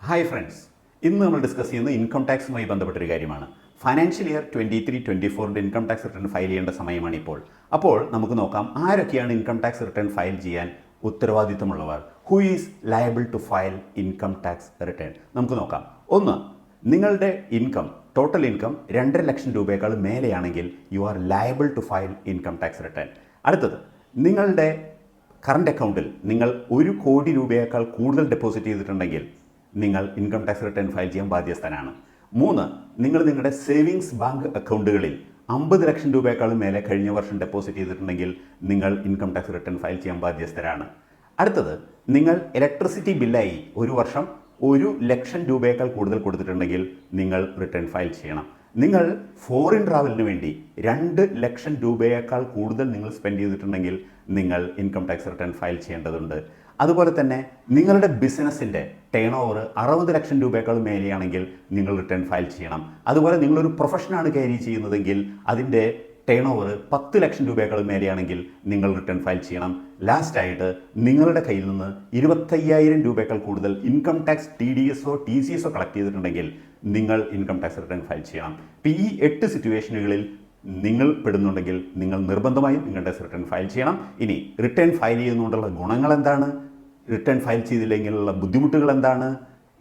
Hi friends, ഇന്ന് നമ്മൾ discuss ചെയ്യുന്നത് ഇൻകം ടാക്സുമായി ബന്ധപ്പെട്ടൊരു കാര്യമാണ്. Financial year 23-24 income tax return file ചെയ്യേണ്ട സമയമാണ് ഇപ്പോൾ. അപ്പോൾ നമുക്ക് നോക്കാം ആരൊക്കെയാണ് ഇൻകം ടാക്സ് റിട്ടേൺ ഫയൽ ചെയ്യാൻ ഉത്തരവാദിത്തമുള്ളവർ. Who is liable to file income tax return? നമുക്ക് നോക്കാം. ഒന്ന്, നിങ്ങളുടെ ഇൻകം, ടോട്ടൽ ഇൻകം 2.5 ലക്ഷം രൂപയേക്കാൾ മേലെയാണെങ്കിൽ you are liable to file income tax return. അടുത്തത്, നിങ്ങളുടെ കറണ്ട് അക്കൗണ്ടിൽ നിങ്ങൾ 1 കോടി രൂപയേക്കാൾ കൂടുതൽ ഡെപ്പോസിറ്റ് ചെയ്തിട്ടുണ്ടെങ്കിൽ നിങ്ങൾ ഇൻകം ടാക്സ് റിട്ടേൺ ഫയൽ ചെയ്യാൻ ബാധ്യസ്ഥനാണ്. 3, നിങ്ങൾ നിങ്ങളുടെ സേവിങ്സ് ബാങ്ക് അക്കൗണ്ടുകളിൽ 50 ലക്ഷം രൂപയേക്കാളും മേലെ കഴിഞ്ഞ വർഷം ഡെപ്പോസിറ്റ് ചെയ്തിട്ടുണ്ടെങ്കിൽ നിങ്ങൾ ഇൻകം ടാക്സ് റിട്ടേൺ ഫയൽ ചെയ്യാൻ ബാധ്യസ്ഥരാണ്. അടുത്തത്, നിങ്ങൾ ഇലക്ട്രിസിറ്റി ബില്ലായി ഒരു വർഷം 1 ലക്ഷം രൂപയേക്കാൾ കൂടുതൽ കൊടുത്തിട്ടുണ്ടെങ്കിൽ നിങ്ങൾ റിട്ടേൺ ഫയൽ ചെയ്യണം. നിങ്ങൾ ഫോറിൻ ട്രാവലിന് വേണ്ടി 2 ലക്ഷം രൂപയേക്കാൾ കൂടുതൽ നിങ്ങൾ സ്പെൻഡ് ചെയ്തിട്ടുണ്ടെങ്കിൽ നിങ്ങൾ ഇൻകം ടാക്സ് റിട്ടേൺ ഫയൽ ചെയ്യേണ്ടതുണ്ട്. അതുപോലെ തന്നെ നിങ്ങളുടെ ബിസിനസ്സിൻ്റെ ടേൺ ഓവർ 60 ലക്ഷം രൂപയേക്കാൾ മേലെയാണെങ്കിൽ നിങ്ങൾ റിട്ടേൺ ഫയൽ ചെയ്യണം. അതുപോലെ നിങ്ങളൊരു പ്രൊഫഷനാണ് ക്യാരി ചെയ്യുന്നതെങ്കിൽ അതിൻ്റെ ടേൺ ഓവർ 10 ലക്ഷം രൂപയേക്കാൾ മേലെയാണെങ്കിൽ നിങ്ങൾ റിട്ടേൺ ഫയൽ ചെയ്യണം. ലാസ്റ്റായിട്ട്, നിങ്ങളുടെ കയ്യിൽ നിന്ന് 25,000 രൂപയേക്കാൾ കൂടുതൽ income tax TDS TCS collect ചെയ്തിട്ടുണ്ടെങ്കിൽ നിങ്ങൾ ഇൻകം ടാക്സ് റിട്ടേൺ ഫയൽ ചെയ്യണം. ഇപ്പോൾ ഈ 8 സിറ്റുവേഷനുകളിൽ നിങ്ങൾ പെടുന്നുണ്ടെങ്കിൽ നിങ്ങൾ നിർബന്ധമായും ഇൻകം ടാക്സ് റിട്ടേൺ ഫയൽ ചെയ്യണം. ഇനി റിട്ടേൺ ഫയൽ ചെയ്യുന്നതുകൊണ്ടുള്ള ഗുണങ്ങൾ എന്താണ്, റിട്ടേൺ ഫയൽ ചെയ്തില്ലെങ്കിലുള്ള ബുദ്ധിമുട്ടുകൾ എന്താണ്,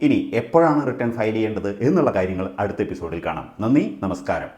ഇനി എപ്പോഴാണ് റിട്ടേൺ ഫയൽ ചെയ്യേണ്ടത് എന്നുള്ള കാര്യങ്ങൾ അടുത്ത എപ്പിസോഡിൽ കാണാം. നന്ദി, നമസ്കാരം.